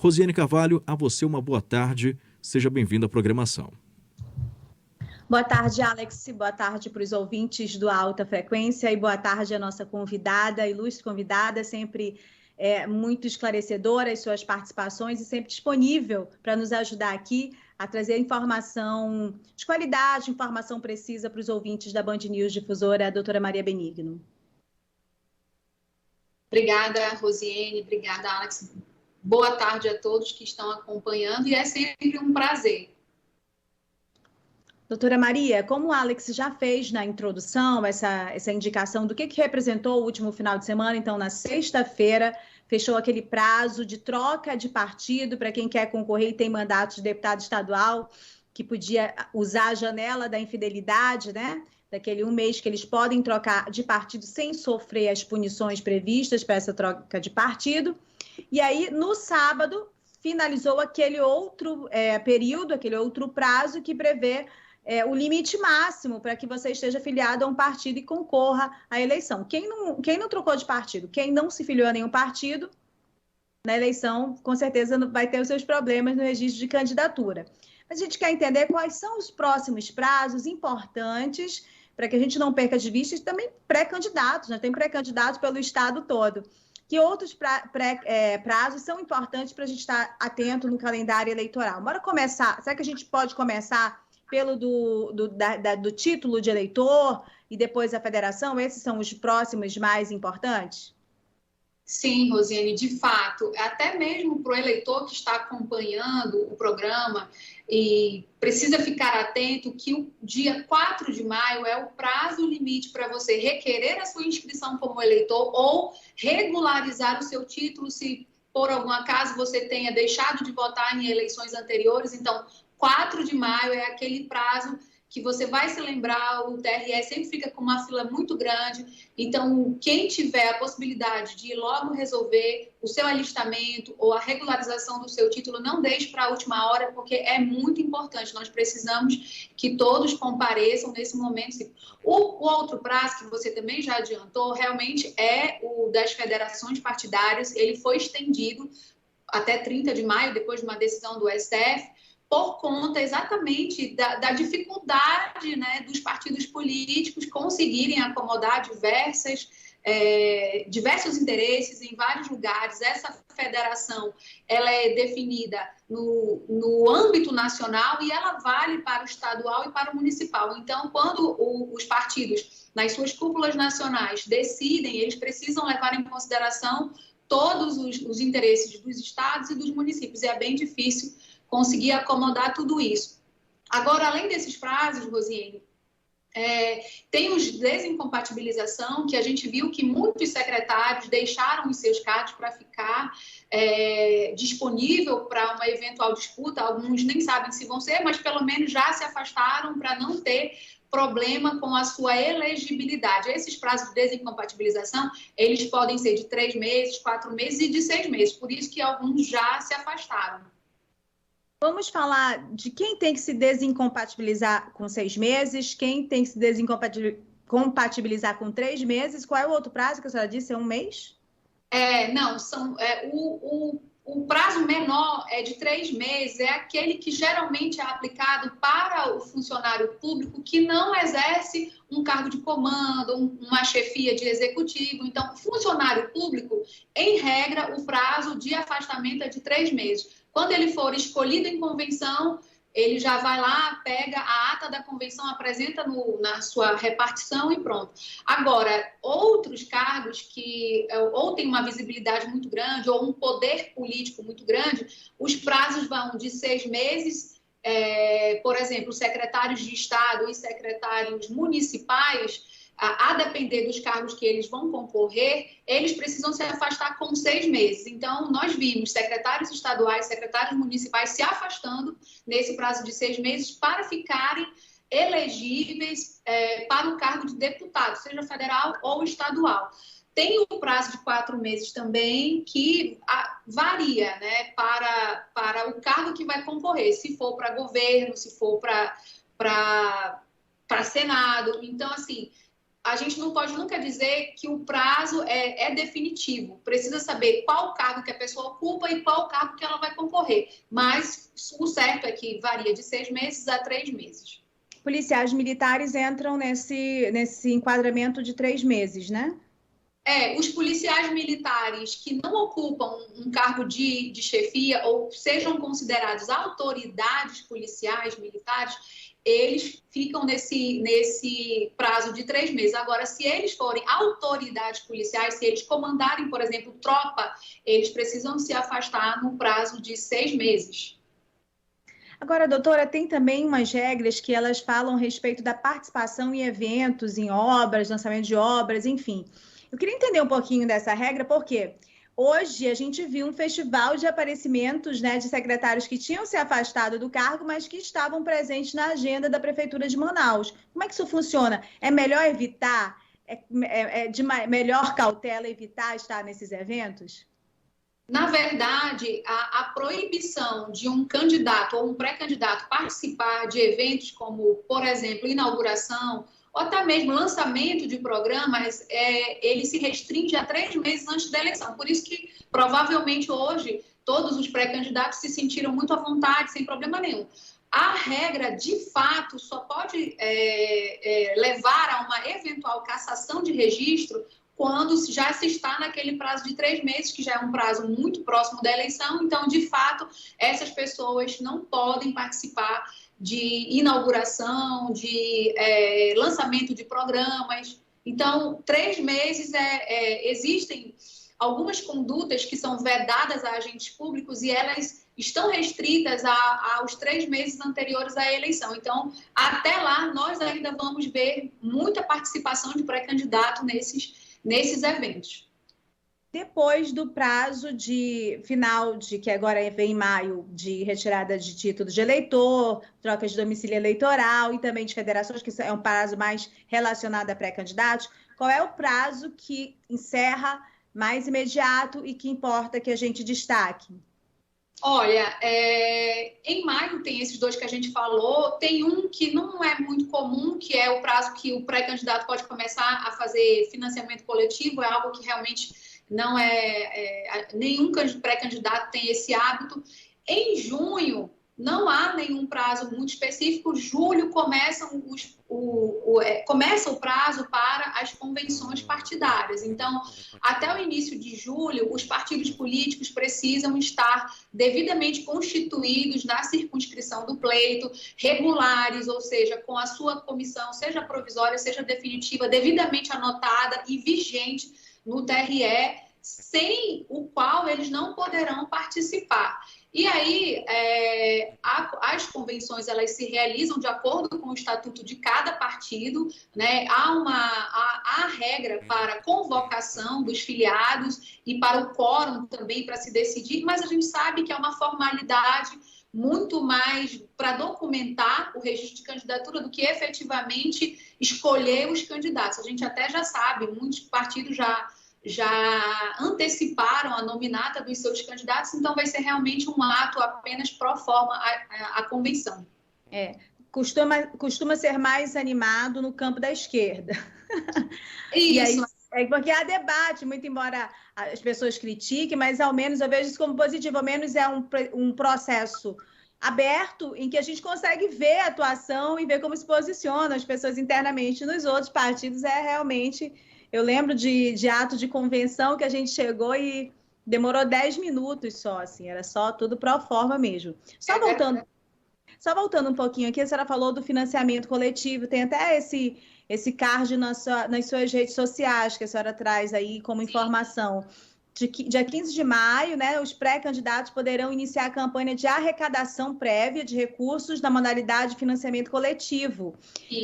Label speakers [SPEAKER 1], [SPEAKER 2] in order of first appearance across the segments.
[SPEAKER 1] Rosiane Carvalho, a você uma boa tarde. Seja bem-vindo à programação.
[SPEAKER 2] Boa tarde, Alex. Boa tarde para os ouvintes do Alta Frequência e boa tarde à nossa convidada, ilustre convidada, sempre muito esclarecedora as suas participações e sempre disponível para nos ajudar aqui a trazer informação de qualidade, informação precisa para os ouvintes da Band News Difusora, a doutora Maria Benigno.
[SPEAKER 3] Obrigada, Rosiane. Obrigada, Alex. Boa tarde a todos que estão acompanhando e é sempre um prazer.
[SPEAKER 2] Doutora Maria, como o Alex já fez na introdução, essa indicação do que representou o último final de semana, então, na sexta-feira, fechou aquele prazo de troca de partido para quem quer concorrer e tem mandato de deputado estadual, que podia usar a janela da infidelidade, né? Daquele um mês que eles podem trocar de partido sem sofrer as punições previstas para essa troca de partido. E aí, no sábado, finalizou aquele outro período, aquele outro prazo que prevê o limite máximo para que você esteja filiado a um partido e concorra à eleição. Quem não trocou de partido, quem não se filiou a nenhum partido, na eleição, com certeza vai ter os seus problemas no registro de candidatura. A gente quer entender quais são os próximos prazos importantes para que a gente não perca de vista, e também pré-candidatos, né? Tem pré-candidatos pelo estado todo. Que outros prazos são importantes para a gente estar atento no calendário eleitoral? Bora começar. Será que a gente pode começar pelo do título de eleitor e depois a federação? Esses são os próximos mais importantes?
[SPEAKER 3] Sim, Rosiane, de fato, até mesmo para o eleitor que está acompanhando o programa e precisa ficar atento que o dia 4 de maio é o prazo limite para você requerer a sua inscrição como eleitor ou regularizar o seu título se por algum acaso você tenha deixado de votar em eleições anteriores. Então, 4 de maio é aquele prazo que você vai se lembrar, o TRE sempre fica com uma fila muito grande. Então, quem tiver a possibilidade de logo resolver o seu alistamento ou a regularização do seu título, não deixe para a última hora, porque é muito importante. Nós precisamos que todos compareçam nesse momento. O outro prazo, que você também já adiantou, realmente é o das federações partidárias. Ele foi estendido até 30 de maio, depois de uma decisão do STF, por conta exatamente da dificuldade, né, dos partidos políticos conseguirem acomodar diversos interesses em vários lugares. Essa federação ela é definida no âmbito nacional e ela vale para o estadual e para o municipal. Então, quando os partidos, nas suas cúpulas nacionais, decidem, eles precisam levar em consideração todos os interesses dos estados e dos municípios. E é bem difícil conseguir acomodar tudo isso. Agora, além desses prazos, Rosiane, tem os de desincompatibilização, que a gente viu que muitos secretários deixaram os seus cargos para ficar disponível para uma eventual disputa. Alguns nem sabem se vão ser, mas pelo menos já se afastaram para não ter problema com a sua elegibilidade. Esses prazos de desincompatibilização, eles podem ser de 3 meses, 4 meses e de 6 meses. Por isso que alguns já se afastaram.
[SPEAKER 2] Vamos falar de quem tem que se desincompatibilizar com 6 meses, quem tem que se desincompatibilizar com 3 meses. Qual é o outro prazo que a senhora disse? É 1 mês?
[SPEAKER 3] O prazo menor é de 3 meses, é aquele que geralmente é aplicado para o funcionário público que não exerce um cargo de comando, uma chefia de executivo. Então, funcionário público, em regra, o prazo de afastamento é de 3 meses. Quando ele for escolhido em convenção, ele já vai lá, pega a ata da convenção, apresenta na sua repartição e pronto. Agora, outros cargos que ou têm uma visibilidade muito grande ou um poder político muito grande, os prazos vão de 6 meses. Por exemplo, secretários de Estado e secretários municipais, a depender dos cargos que eles vão concorrer, eles precisam se afastar com 6 meses. Então, nós vimos secretários estaduais, secretários municipais se afastando nesse prazo de 6 meses para ficarem elegíveis para o cargo de deputado, seja federal ou estadual. Tem o prazo de 4 meses também, que varia, né, para o cargo que vai concorrer, se for para governo, se for para Senado. Então, assim, a gente não pode nunca dizer que o prazo é definitivo. Precisa saber qual cargo que a pessoa ocupa e qual cargo que ela vai concorrer. Mas o certo é que varia de 6 meses a 3 meses.
[SPEAKER 2] Policiais militares entram nesse enquadramento de 3 meses, né?
[SPEAKER 3] Os policiais militares que não ocupam um cargo de chefia ou sejam considerados autoridades policiais militares, eles ficam nesse prazo de 3 meses. Agora, se eles forem autoridades policiais, se eles comandarem, por exemplo, tropa, eles precisam se afastar no prazo de 6 meses.
[SPEAKER 2] Agora, doutora, tem também umas regras que elas falam a respeito da participação em eventos, em obras, lançamento de obras, enfim. Eu queria entender um pouquinho dessa regra, porque hoje a gente viu um festival de aparecimentos, né, de secretários que tinham se afastado do cargo, mas que estavam presentes na agenda da Prefeitura de Manaus. Como é que isso funciona? É melhor evitar? É de melhor cautela evitar estar nesses eventos?
[SPEAKER 3] Na verdade, a proibição de um candidato ou um pré-candidato participar de eventos como, por exemplo, inauguração ou até mesmo lançamento de programas, ele se restringe a 3 meses antes da eleição. Por isso que, provavelmente, hoje, todos os pré-candidatos se sentiram muito à vontade, sem problema nenhum. A regra, de fato, só pode levar a uma eventual cassação de registro quando já se está naquele prazo de 3 meses, que já é um prazo muito próximo da eleição. Então, de fato, essas pessoas não podem participar de inauguração, de lançamento de programas. Então, 3 meses existem algumas condutas que são vedadas a agentes públicos e elas estão restritas aos 3 meses anteriores à eleição. Então, até lá, nós ainda vamos ver muita participação de pré-candidato nesses eventos.
[SPEAKER 2] Depois do prazo de final, que agora vem em maio, de retirada de título de eleitor, troca de domicílio eleitoral e também de federações, que é um prazo mais relacionado a pré-candidatos, qual é o prazo que encerra mais imediato e que importa que a gente destaque?
[SPEAKER 3] Olha, em maio tem esses 2 que a gente falou, tem um que não é muito comum, que é o prazo que o pré-candidato pode começar a fazer financiamento coletivo, é algo que realmente não nenhum pré-candidato tem esse hábito. Em junho, não há nenhum prazo muito específico. Julho começa o prazo para as convenções partidárias. Então, até o início de julho, os partidos políticos precisam estar devidamente constituídos na circunscrição do pleito, regulares, ou seja, com a sua comissão, seja provisória, seja definitiva, devidamente anotada e vigente no TRE, sem o qual eles não poderão participar. E aí, as convenções, elas se realizam de acordo com o estatuto de cada partido, né? Há regra para convocação dos filiados e para o quórum também para se decidir, mas a gente sabe que é uma formalidade muito mais para documentar o registro de candidatura do que efetivamente escolher os candidatos. A gente até já sabe, muitos partidos já anteciparam a nominata dos seus candidatos, então vai ser realmente um ato apenas pro forma a convenção.
[SPEAKER 2] Costuma ser mais animado no campo da esquerda.
[SPEAKER 3] Isso.
[SPEAKER 2] E aí, porque há debate, muito embora as pessoas critiquem, mas ao menos eu vejo isso como positivo, ao menos é um processo aberto em que a gente consegue ver a atuação e ver como se posicionam as pessoas internamente. Nos outros partidos realmente... Eu lembro de ato de convenção que a gente chegou e demorou 10 minutos só, assim, era só tudo pro forma mesmo. Só voltando um pouquinho aqui, a senhora falou do financiamento coletivo, tem até esse card nas suas redes sociais que a senhora traz aí como informação. Dia 15 de maio, né, os pré-candidatos poderão iniciar a campanha de arrecadação prévia de recursos na modalidade de financiamento coletivo,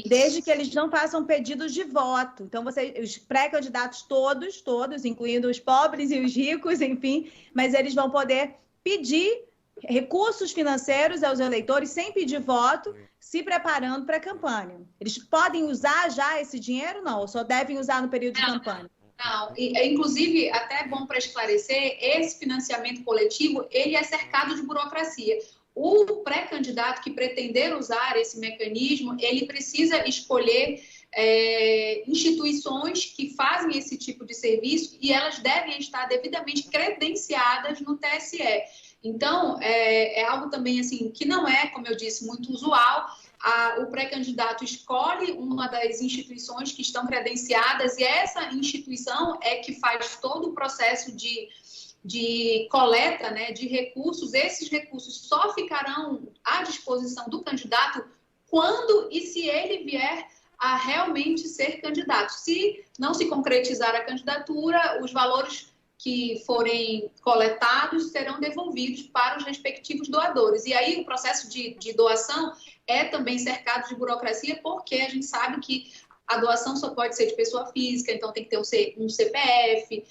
[SPEAKER 2] desde que eles não façam pedidos de voto. Então, os pré-candidatos todos, incluindo os pobres e os ricos, enfim, mas eles vão poder pedir recursos financeiros aos eleitores sem pedir voto, se preparando para a campanha. Eles podem usar já esse dinheiro? Não, ou só devem usar no período de campanha?
[SPEAKER 3] Não, inclusive, até é bom para esclarecer, esse financiamento coletivo, ele é cercado de burocracia. O pré-candidato que pretender usar esse mecanismo, ele precisa escolher instituições que fazem esse tipo de serviço e elas devem estar devidamente credenciadas no TSE. Então, é algo também assim que não é, como eu disse, muito usual. O pré-candidato escolhe uma das instituições que estão credenciadas e essa instituição é que faz todo o processo de coleta, né, de recursos. Esses recursos só ficarão à disposição do candidato quando e se ele vier a realmente ser candidato. Se não se concretizar a candidatura, os valores que forem coletados serão devolvidos para os respectivos doadores. E aí o processo de doação é também cercado de burocracia, porque a gente sabe que a doação só pode ser de pessoa física, então tem que ter um CPF,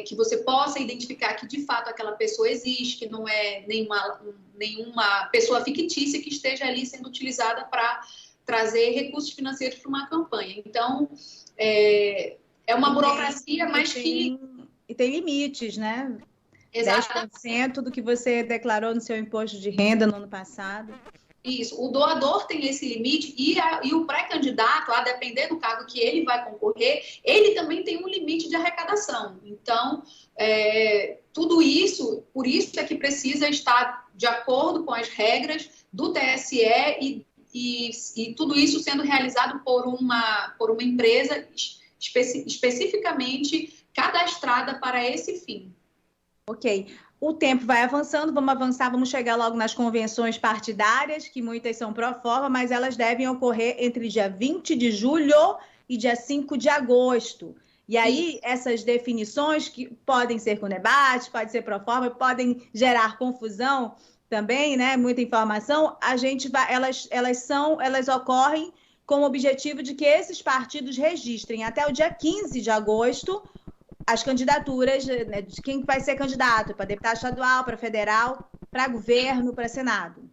[SPEAKER 3] que você possa identificar que de fato aquela pessoa existe, que não é nenhuma pessoa fictícia que esteja ali sendo utilizada para trazer recursos financeiros para uma campanha. Então, é uma burocracia, mas que...
[SPEAKER 2] E tem limites, né?
[SPEAKER 3] Exatamente.
[SPEAKER 2] 10% do que você declarou no seu imposto de renda no ano passado.
[SPEAKER 3] Isso, o doador tem esse limite e o pré-candidato, a depender do cargo que ele vai concorrer, ele também tem um limite de arrecadação. Então, tudo isso, por isso é que precisa estar de acordo com as regras do TSE e tudo isso sendo realizado por uma empresa especificamente cadastrada para esse fim.
[SPEAKER 2] Ok. O tempo vai avançando, vamos avançar, vamos chegar logo nas convenções partidárias, que muitas são pró forma, mas elas devem ocorrer entre dia 20 de julho e dia 5 de agosto. E aí, essas definições que podem ser com debate, pode ser pró forma, podem gerar confusão também, né? Muita informação, elas ocorrem com o objetivo de que esses partidos registrem até o dia 15 de agosto as candidaturas, né, de quem vai ser candidato para deputado estadual, para federal, para governo, para Senado.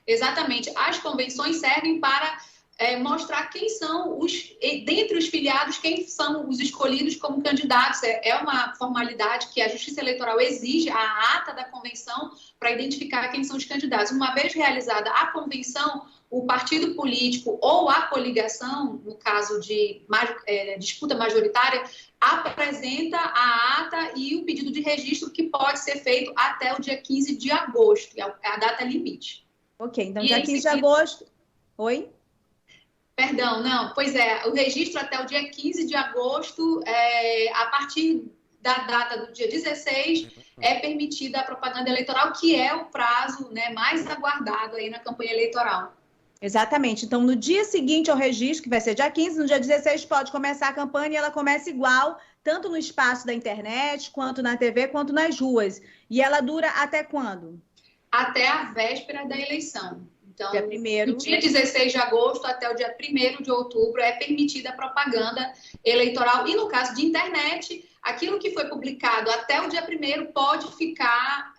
[SPEAKER 3] Exatamente. As convenções servem para mostrar quem são dentre os filiados, quem são os escolhidos como candidatos. É uma formalidade que a Justiça Eleitoral exige, a ata da convenção, para identificar quem são os candidatos. Uma vez realizada a convenção, o partido político ou a coligação, no caso de disputa majoritária, apresenta a ata e o pedido de registro que pode ser feito até o dia 15 de agosto, que é a data limite.
[SPEAKER 2] Ok, então dia 15 de agosto... Oi?
[SPEAKER 3] Perdão, não. Pois o registro até o dia 15 de agosto, a partir da data do dia 16, é permitida a propaganda eleitoral, que é o prazo, né, mais aguardado aí na campanha eleitoral.
[SPEAKER 2] Exatamente. Então, no dia seguinte ao registro, que vai ser dia 15, no dia 16 pode começar a campanha e ela começa igual, tanto no espaço da internet, quanto na TV, quanto nas ruas. E ela dura até quando?
[SPEAKER 3] Até a véspera da eleição. Então,
[SPEAKER 2] dia 1º.
[SPEAKER 3] do dia 16 de agosto até o dia 1º de outubro é permitida a propaganda eleitoral. E no caso de internet, aquilo que foi publicado até o dia 1º pode ficar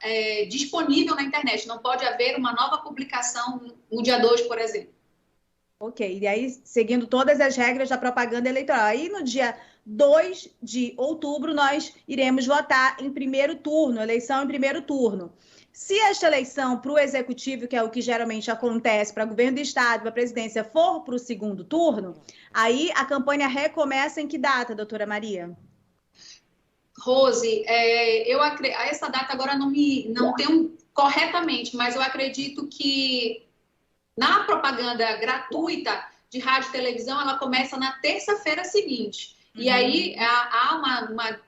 [SPEAKER 3] disponível na internet. Não pode haver uma nova publicação no dia 2, por exemplo.
[SPEAKER 2] Ok, e aí seguindo todas as regras da propaganda eleitoral. Aí no dia 2 de outubro nós iremos votar em primeiro turno, eleição em primeiro turno. Se esta eleição para o executivo, que é o que geralmente acontece para governo do estado, para a presidência, for para o segundo turno, aí a campanha recomeça em que data, doutora Maria?
[SPEAKER 3] Rose, essa data agora não tenho corretamente, mas eu acredito que na propaganda gratuita de rádio e televisão, ela começa na terça-feira seguinte. Uhum. E aí há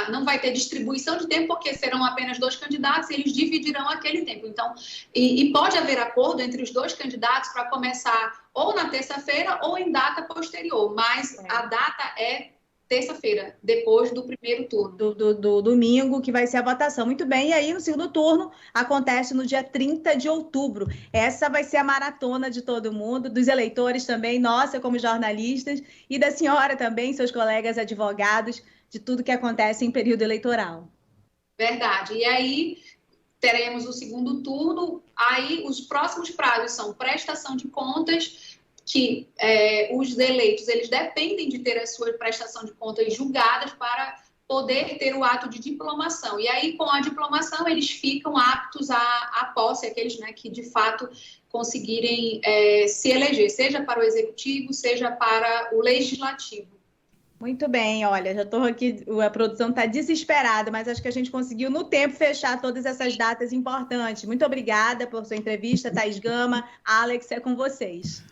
[SPEAKER 3] não vai ter distribuição de tempo, porque serão apenas 2 candidatos e eles dividirão aquele tempo. Então, e pode haver acordo entre os 2 candidatos para começar ou na terça-feira ou em data posterior, mas a data é terça-feira, depois do primeiro turno.
[SPEAKER 2] Do domingo, que vai ser a votação. Muito bem, e aí no segundo turno acontece no dia 30 de outubro. Essa vai ser a maratona de todo mundo, dos eleitores também, nossa, como jornalistas, e da senhora também, seus colegas advogados, de tudo que acontece em período eleitoral.
[SPEAKER 3] Verdade. E aí teremos o segundo turno, aí os próximos prazos são prestação de contas, que os eleitos, eles dependem de ter a sua prestação de contas julgadas para poder ter o ato de diplomação. E aí, com a diplomação, eles ficam aptos à posse, aqueles, né, que de fato conseguirem se eleger, seja para o executivo, seja para o legislativo.
[SPEAKER 2] Muito bem, olha, já estou aqui, a produção está desesperada, mas acho que a gente conseguiu no tempo fechar todas essas datas importantes. Muito obrigada por sua entrevista, Thaís Gama. Alex, é com vocês.